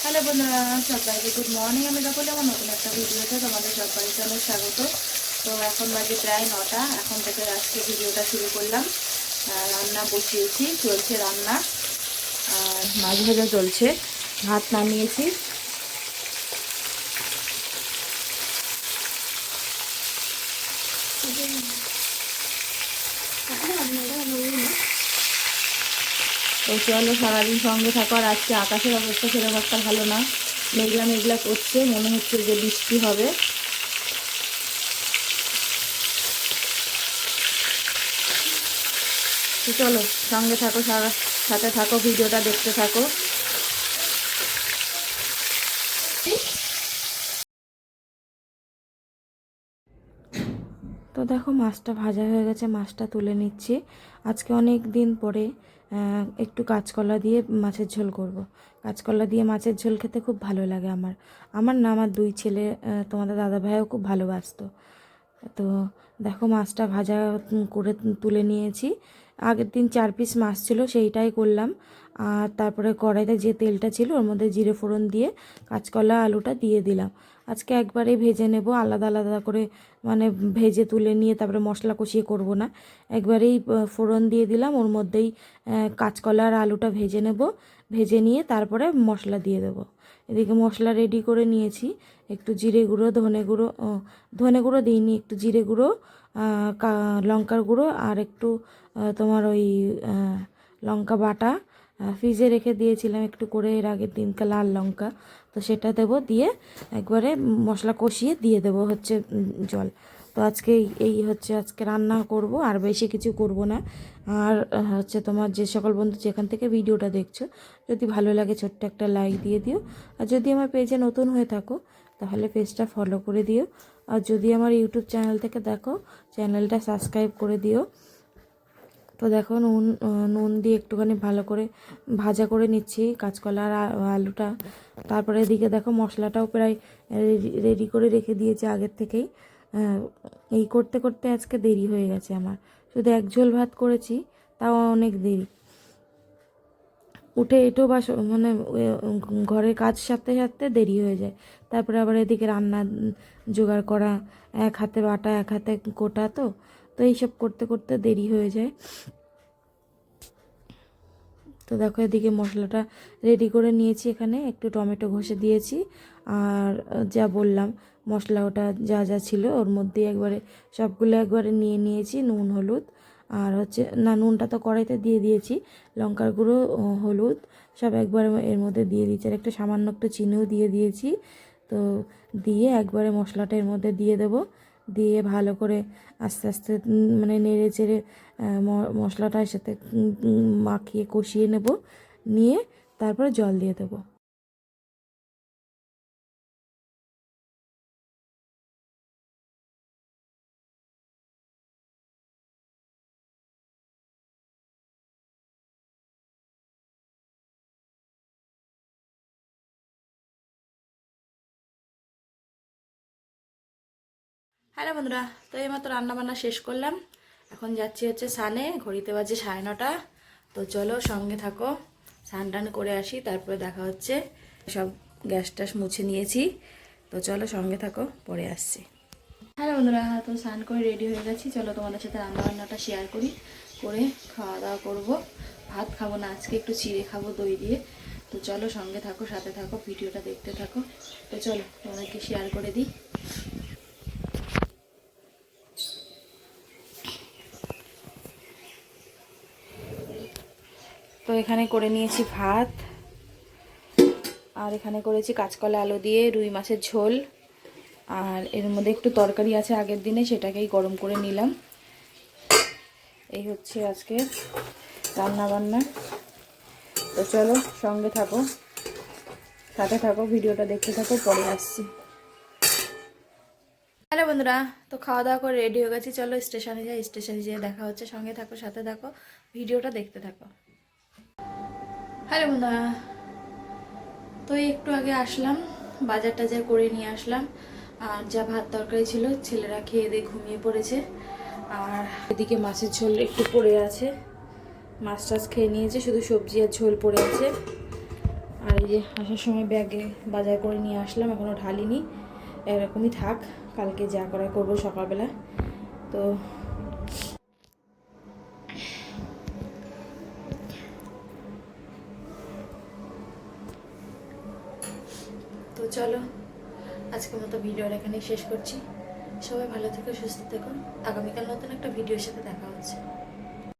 Hello বন্ধুরা, সবাইকে good morning. আমি দেখো আমার নতুন একটা ভিডিওতে তোমাদের সবাইকে অনেক স্বাগত। তো এখন বাজে প্রায় 9টা। এখন থেকে আজকে ভিডিওটা শুরু করলাম। রান্না বসিয়েছি, চলছে রান্না, আর মাছ ভাজা চলছে, ভাত নামিয়েছি। তো চলো সারাদিন সঙ্গে থাকো। আর আজকে আকাশের অবস্থা সেরকম একটা ভালো না, মেঘলা মেঘলা করছে, মনে হচ্ছে যে বৃষ্টি হবে। তো চলো সঙ্গে থাকো, সাথে থাকো, ভিডিওটা দেখতে থাকো। তো দেখো মাছটা ভাজা হয়ে গেছে, মাছটা তুলে নিচ্ছি। আজকে অনেক দিন পরে একটু কাঁচকলা দিয়ে মাছের ঝোল করব। কাঁচকলা দিয়ে মাছের ঝোল খেতে খুব ভালো লাগে আমার। আমার না, আমার দুই ছেলে, তোমাদের দাদা ভাইও খুব ভালোবাসতো। তো দেখো মাছটা ভাজা করে তুলে নিয়েছি। আগের দিন 4 পিস মাছ ছিল, সেইটাই করলাম। আর তারপরে কড়াইতে যে তেলটা ছিল ওর মধ্যে জিরে ফোড়ন দিয়ে কাঁচকলা আলুটা দিয়ে দিলাম। আজকে একবারেই ভেজে নেব, আলাদা আলাদা করে, মানে ভেজে তুলে নিয়ে তারপরে মশলা কষিয়ে করব না। একবারেই ফোড়ন দিয়ে দিলাম, ওর মধ্যেই কাঁচকলা আর আলুটা ভেজে নেব। ভেজে নিয়ে তারপরে মশলা দিয়ে দেবো। এদিকে মশলা রেডি করে নিয়েছি। একটু জিরে গুঁড়ো, ধনে গুঁড়ো দিইনি, একটু জিরে গুঁড়ো, লঙ্কার গুঁড়ো, আর একটু তোমার ওই লঙ্কা বাটা ফ্রিজে রেখে দিয়েছিলাম একটু করে এর আগের দিনকে, লাল লঙ্কা। তো সেটা দেবো, দিয়ে একবারে মশলা কষিয়ে দিয়ে দেবো হচ্ছে জল। তো আজকে এই হচ্ছে আজকে রান্না করব, আর বেশি কিছু করব না। আর হচ্ছে তোমার যে সকল বন্ধু যেখান থেকে ভিডিওটা দেখছো, যদি ভালো লাগে ছোট্ট একটা লাইক দিয়ে দিও। আর যদি আমার পেজে নতুন হয়ে থাকো তাহলে পেজটা ফলো করে দিও। আর যদি আমার ইউটিউব চ্যানেল থেকে দেখো, চ্যানেলটা সাবস্ক্রাইব করে দিও। তো দেখো নুন দিয়ে একটুখানি ভালো করে ভাজা করে নিচ্ছি কাঁচকলা আর আলুটা। তারপরে এদিকে দেখো মশলাটাও প্রায় রেডি করে রেখে দিয়েছি আগের থেকেই। এই করতে করতে আজকে দেরি হয়ে গেছে আমার। শুধু এক ঝোল ভাত করেছি, তাও অনেক দেরি। উঠে এঁটো বা মানে ঘরের কাজ সারতে সারতে দেরি হয়ে যায়। তারপরে আবার এদিকে রান্না জোগাড় করা, এক হাতে বাটা এক হাতে কোটা, তো এইসব করতে করতে দেরি হয়ে যায়। তো দেখো এদিকে মশলাটা রেডি করে নিয়েছি, এখানে একটু টমেটো ঘষে দিয়েছি। আর যা বললাম মশলা ওটা যা যা ছিল ওর মধ্যেই একবারে সবগুলো একবারে নিয়ে নিয়েছি। নুন হলুদ আর হচ্ছে না, নুনটা তো কড়াইতে দিয়ে দিয়েছি, লঙ্কার গুঁড়ো হলুদ সব একবারে এর মধ্যে দিয়ে দিয়েছি, আর একটু সামান্য একটু চিনিও দিয়ে দিয়েছি। তো দিয়ে একবারে মশলাটা এর মধ্যে দিয়ে দেবো, দিয়ে ভালো করে আস্তে আস্তে মানে নেড়ে চেড়ে মশলাটার সাথে মাখিয়ে কষিয়ে নেব, নিয়ে তারপরে জল দিয়ে দেবো। হ্যালো বন্ধুরা, তো এইমাত্র রান্নাবান্না শেষ করলাম। এখন যাচ্ছি হচ্ছে স্নানে, ঘড়িতে বাজে 9:30। তো চলো সঙ্গে থাকো, স্নান টান করে আসি, তারপরে দেখা হচ্ছে। সব গ্যাস ট্যাস মুছে নিয়েছি। তো চলো সঙ্গে থাকো, পরে আসছি। হ্যালো বন্ধুরা, তো স্নান করে রেডি হয়ে গেছি। চলো তোমাদের সাথে রান্নাবান্নাটা শেয়ার করি, করে খাওয়া দাওয়া করবো। ভাত খাবো না আজকে, একটু চিড়ে খাবো দই দিয়ে। তো চলো সঙ্গে থাকো, সাথে থাকো, ভিডিওটা দেখতে থাকো। তো চলো তোমাদেরকে শেয়ার করে দিই। তো এখানে করে নিয়েছি ভাত, আর এখানে করেছি কাঁচকলা আলু দিয়ে রুই মাছের ঝোল। আর এর মধ্যে একটু তরকারি আছে আগের দিনে, সেটাকেই গরম করে নিলাম। এই হচ্ছে আজকে রান্না বান্না। তো চলো সঙ্গে থাকো, সাথে থাকো, ভিডিওটা দেখতে থাকো, পরে আসছি। হ্যালো বন্ধুরা, তো খাওয়া দাওয়া করে রেডি হয়ে গেছি। চলো স্টেশনে যাই, স্টেশনে যেয়ে দেখা হচ্ছে। সঙ্গে থাকো, সাথে থাকো, ভিডিওটা দেখতে থাকো। হ্যালো বন্ধুরা, তো একটু আগে আসলাম, বাজার টাজার করে নিয়ে আসলাম। আর যা ভাত তরকারি ছিল ছেলেরা খেয়ে দিয়ে ঘুমিয়ে পড়েছে। আর এদিকে মাছের ঝোল একটু পড়ে আছে, মাছ টাছ খেয়ে নিয়েছে, শুধু সবজি আর ঝোল পড়ে আছে। আর এই যে আসার সময় ব্যাগে বাজার করে নিয়ে আসলাম, এখনও ঢালিনি, এরকমই থাক, কালকে যা করা করবো সকালবেলা। তো তো চলো আজকের মতো ভিডিওটা এখানেই শেষ করছি। সবাই ভালো থেকো, সুস্থ থেকো। আগামীকাল নতুন একটা ভিডিওর সাথে দেখা হচ্ছে।